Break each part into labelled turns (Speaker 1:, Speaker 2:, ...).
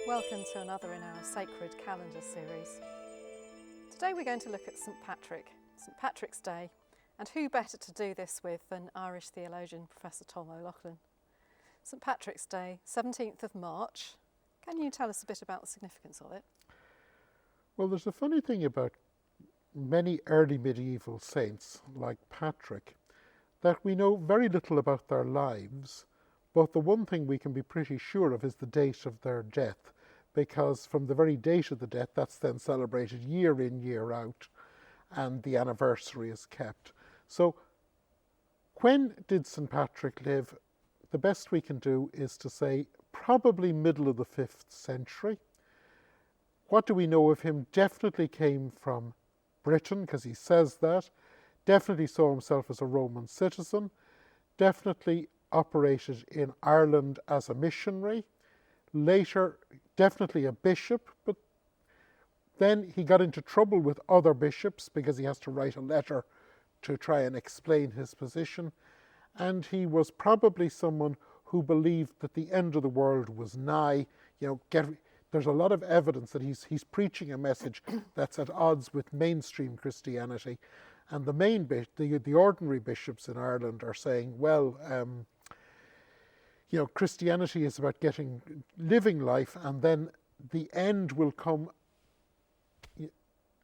Speaker 1: Welcome to another in our Sacred Calendar series. Today we're going to look at St Patrick's Day, and who better to do this with than Irish theologian Professor Tom O'Loughlin. St Patrick's Day, 17th of March. Can you tell us a bit about the significance of it?
Speaker 2: Well, there's a funny thing about many early medieval saints like Patrick, that we know very little about their lives, but the one thing we can be pretty sure of is the date of their death, because from the very date of the death, that's then celebrated year in, year out, and the anniversary is kept. So when did St Patrick live? The best we can do is to say probably middle of the 5th century. What do we know of him? Definitely came from Britain, because he says that. Definitely saw himself as a Roman citizen. Definitely operated in Ireland as a missionary. Later, definitely a bishop, but then he got into trouble with other bishops because he has to write a letter to try and explain his position. And he was probably someone who believed that the end of the world was nigh. There's a lot of evidence that he's preaching a message that's at odds with mainstream Christianity. And the ordinary bishops in Ireland are saying, well, Christianity is about living life, and then the end will come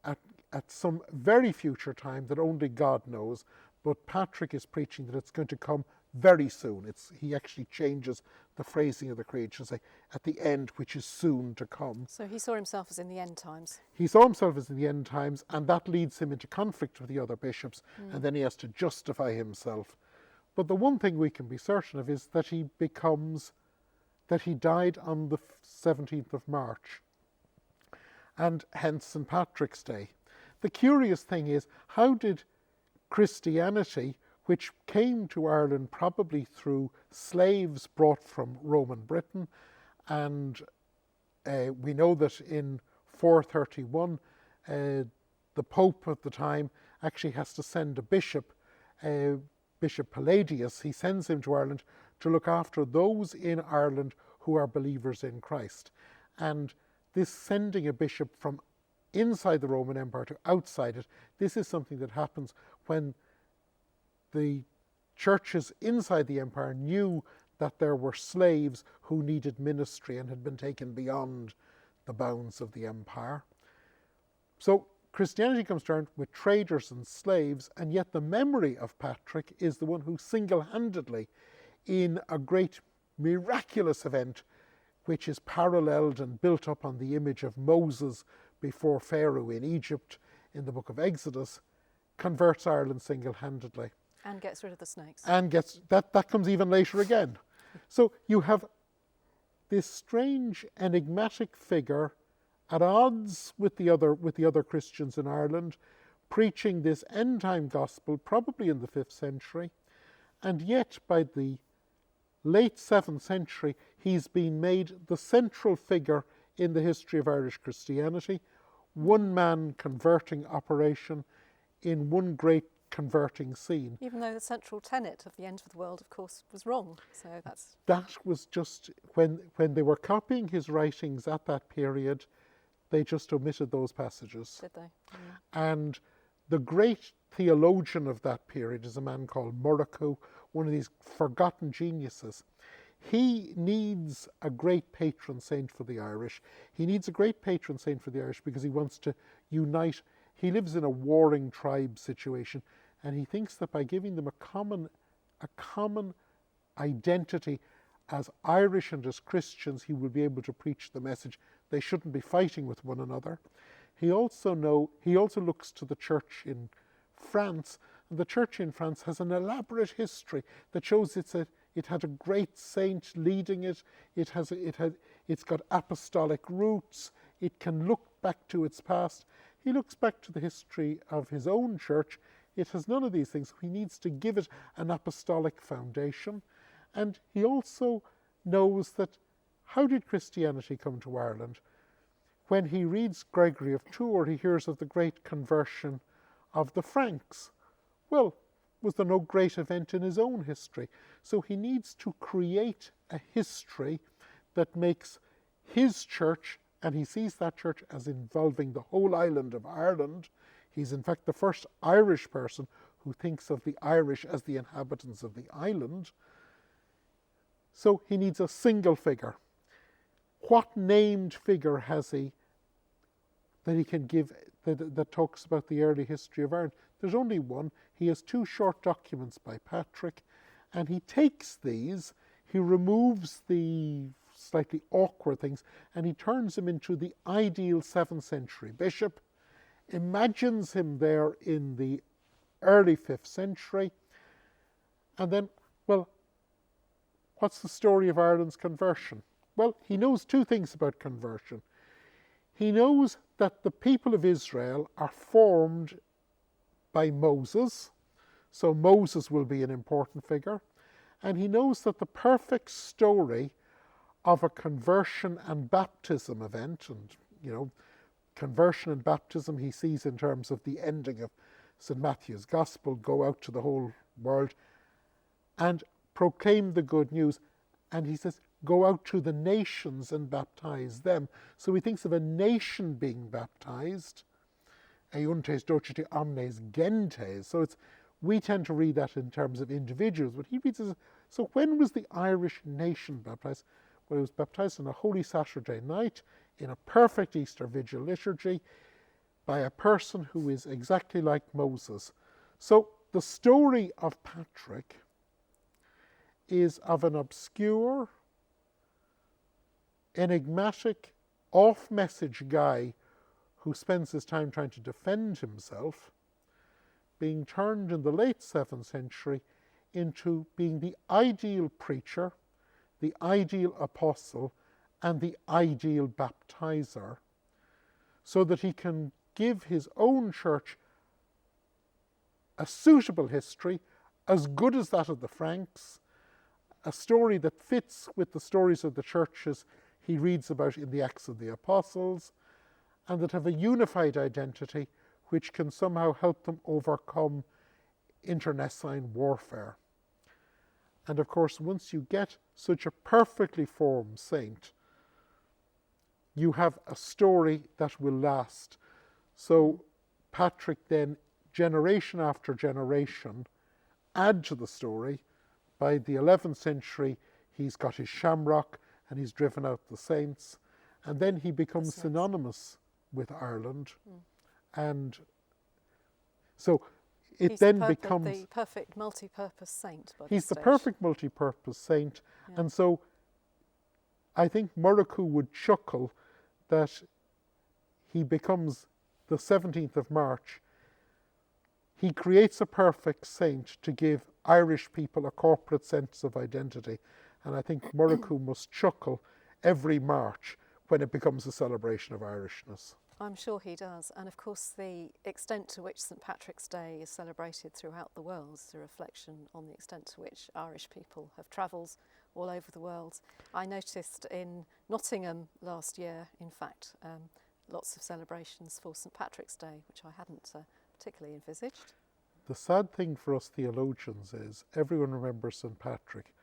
Speaker 2: at some very future time that only God knows. But Patrick is preaching that it's going to come very soon. He actually changes the phrasing of the creed to say at the end, which is soon to come.
Speaker 1: So he saw himself as in the end times.
Speaker 2: He saw himself as in the end times, and that leads him into conflict with the other bishops, and then he has to justify himself. But the one thing we can be certain of is that he died on the 17th of March, and hence St Patrick's Day. The curious thing is, how did Christianity, which came to Ireland probably through slaves brought from Roman Britain, and we know that in 431 the Pope at the time actually has to send a bishop, Bishop Palladius. He sends him to Ireland to look after those in Ireland who are believers in Christ. And this sending a bishop from inside the Roman Empire to outside it, this is something that happens when the churches inside the empire knew that there were slaves who needed ministry and had been taken beyond the bounds of the empire. So Christianity comes to Ireland with traders and slaves, and yet the memory of Patrick is the one who single-handedly, in a great miraculous event, which is paralleled and built up on the image of Moses before Pharaoh in Egypt in the book of Exodus, converts Ireland single-handedly.
Speaker 1: And gets rid of the snakes.
Speaker 2: And that comes even later again. So you have this strange, enigmatic figure at odds with the other Christians in Ireland, preaching this end-time gospel, probably in the 5th century, and yet by the late 7th century, he's been made the central figure in the history of Irish Christianity, one man converting operation in one great converting scene.
Speaker 1: Even though the central tenet of the end of the world, of course, was wrong. So
Speaker 2: that was just when they were copying his writings at that period, they just omitted those passages.
Speaker 1: Did they?
Speaker 2: And the great theologian of that period is a man called Muirchú, one of these forgotten geniuses. He needs a great patron saint for the Irish. He needs a great patron saint for the Irish because he wants to unite. He lives in a warring tribe situation, and he thinks that by giving them a common identity as Irish and as Christians, he will be able to preach the message. They shouldn't be fighting with one another. He also looks to the church in France, and the church in France has an elaborate history that shows it had a great saint leading it. It's got apostolic roots. It can look back to its past. He looks back to the history of his own church. It has none of these things. He needs to give it an apostolic foundation. And he also knows that, how did Christianity come to Ireland? When he reads Gregory of Tours, he hears of the great conversion of the Franks. Well, was there no great event in his own history? So he needs to create a history that makes his church, and he sees that church as involving the whole island of Ireland. He's in fact the first Irish person who thinks of the Irish as the inhabitants of the island. So he needs a single figure. What named figure has he that he can give that talks about the early history of Ireland? There's only one. He has two short documents by Patrick, and he takes these, he removes the slightly awkward things, and he turns him into the ideal 7th century bishop, imagines him there in the early 5th century, and then, well, what's the story of Ireland's conversion? Well, he knows two things about conversion. He knows that the people of Israel are formed by Moses, so Moses will be an important figure, and he knows that the perfect story of a conversion and baptism event, and conversion and baptism he sees in terms of the ending of St. Matthew's Gospel, go out to the whole world and proclaim the good news. And he says, go out to the nations and baptize them. So he thinks of a nation being baptized, euntes docete omnes gentes. So we tend to read that in terms of individuals, but he reads it as, so when was the Irish nation baptized? Well, it was baptized on a Holy Saturday night in a perfect Easter Vigil liturgy by a person who is exactly like Moses. So the story of Patrick is of an obscure, enigmatic, off-message guy who spends his time trying to defend himself, being turned in the late 7th century into being the ideal preacher, the ideal apostle, and the ideal baptizer, so that he can give his own church a suitable history, as good as that of the Franks, a story that fits with the stories of the churches he reads about in the Acts of the Apostles, and that have a unified identity which can somehow help them overcome internecine warfare. And of course, once you get such a perfectly formed saint, you have a story that will last. So Patrick then, generation after generation, add to the story. By the 11th century, he's got his shamrock and he's driven out the saints. And then he becomes synonymous with Ireland. And so it
Speaker 1: he's
Speaker 2: then becomes
Speaker 1: the perfect multi-purpose saint.
Speaker 2: He's the perfect multi-purpose saint. Yeah. And so I think Muirchú would chuckle that he becomes the 17th of March. He creates a perfect saint to give Irish people a corporate sense of identity. And I think Muirchú must chuckle every March when it becomes a celebration of Irishness.
Speaker 1: I'm sure he does. And of course, the extent to which St. Patrick's Day is celebrated throughout the world is a reflection on the extent to which Irish people have travelled all over the world. I noticed in Nottingham last year, in fact, lots of celebrations for St. Patrick's Day, which I hadn't particularly envisaged.
Speaker 2: The sad thing for us theologians is everyone remembers St. Patrick.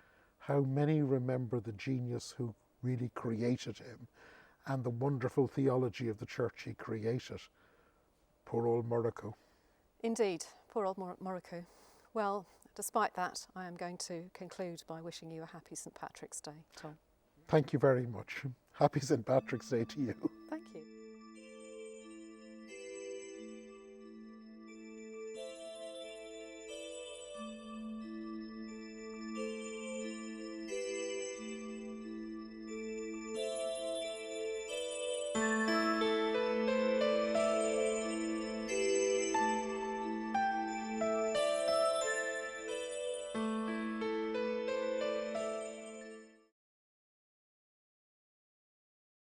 Speaker 2: How many remember the genius who really created him and the wonderful theology of the church he created? Poor old Muirchú.
Speaker 1: Indeed, poor old Muirchú. Well, despite that, I am going to conclude by wishing you a happy St. Patrick's Day, Tom.
Speaker 2: Thank you very much. Happy St. Patrick's Day to you.
Speaker 1: Thank you.